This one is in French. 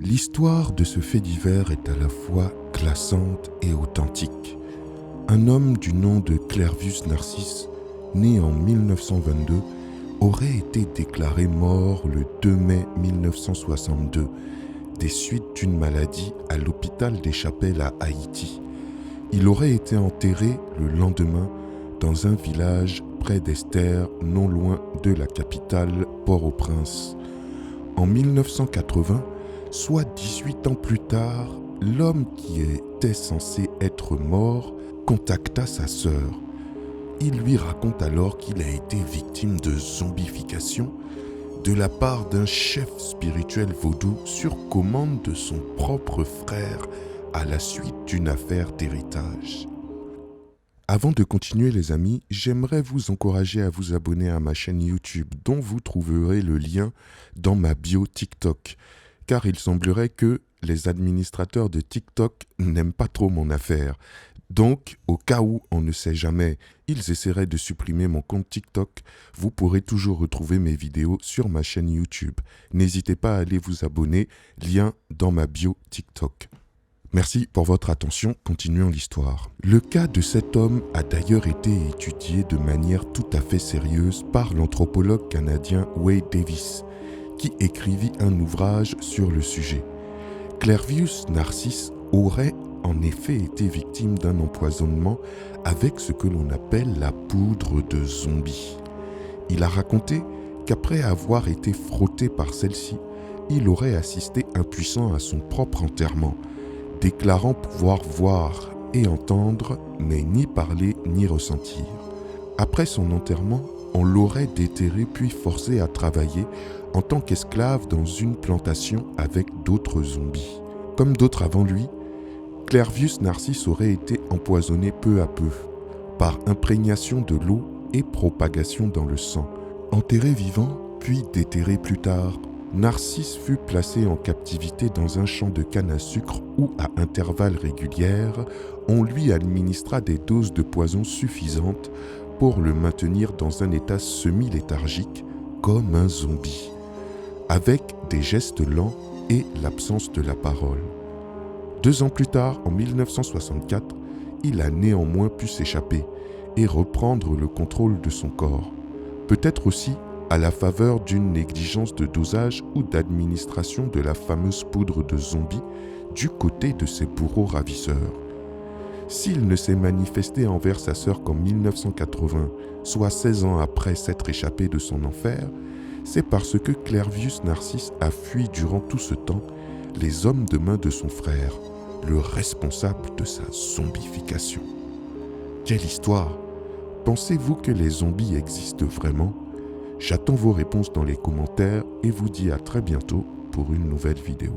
L'histoire de ce fait divers est à la fois glaçante et authentique. Un homme du nom de Clervius Narcisse, né en 1922, aurait été déclaré mort le 2 mai 1962 des suites d'une maladie à l'hôpital des Chapelles à Haïti. Il aurait été enterré le lendemain dans un village près d'Esther, non loin de la capitale Port-au-Prince. En 1980, soit 18 ans plus tard, l'homme qui était censé être mort contacta sa sœur. Il lui raconte alors qu'il a été victime de zombification de la part d'un chef spirituel vaudou sur commande de son propre frère à la suite d'une affaire d'héritage. Avant de continuer les amis, j'aimerais vous encourager à vous abonner à ma chaîne YouTube dont vous trouverez le lien dans ma bio TikTok, car il semblerait que les administrateurs de TikTok n'aiment pas trop mon affaire. Donc, au cas où on ne sait jamais, ils essaieraient de supprimer mon compte TikTok, vous pourrez toujours retrouver mes vidéos sur ma chaîne YouTube. N'hésitez pas à aller vous abonner, lien dans ma bio TikTok. Merci pour votre attention, continuons l'histoire. Le cas de cet homme a d'ailleurs été étudié de manière tout à fait sérieuse par l'anthropologue canadien Wade Davis, qui écrivit un ouvrage sur le sujet. Clervius Narcisse aurait en effet été victime d'un empoisonnement avec ce que l'on appelle la poudre de zombie. Il a raconté qu'après avoir été frotté par celle-ci, il aurait assisté impuissant à son propre enterrement, déclarant pouvoir voir et entendre, mais ni parler ni ressentir. Après son enterrement, on l'aurait déterré puis forcé à travailler en tant qu'esclave dans une plantation avec d'autres zombies. Comme d'autres avant lui, Clervius Narcisse aurait été empoisonné peu à peu, par imprégnation de l'eau et propagation dans le sang. Enterré vivant, puis déterré plus tard, Narcisse fut placé en captivité dans un champ de canne à sucre où, à intervalles réguliers, on lui administra des doses de poison suffisantes pour le maintenir dans un état semi-léthargique, comme un zombie, avec des gestes lents et l'absence de la parole. 2 ans plus tard, en 1964, il a néanmoins pu s'échapper et reprendre le contrôle de son corps. Peut-être aussi à la faveur d'une négligence de dosage ou d'administration de la fameuse poudre de zombie du côté de ses bourreaux ravisseurs. S'il ne s'est manifesté envers sa sœur qu'en 1980, soit 16 ans après s'être échappé de son enfer, c'est parce que Clervius Narcisse a fui durant tout ce temps les hommes de main de son frère, le responsable de sa zombification. Quelle histoire! Pensez-vous que les zombies existent vraiment? J'attends vos réponses dans les commentaires et vous dis à très bientôt pour une nouvelle vidéo.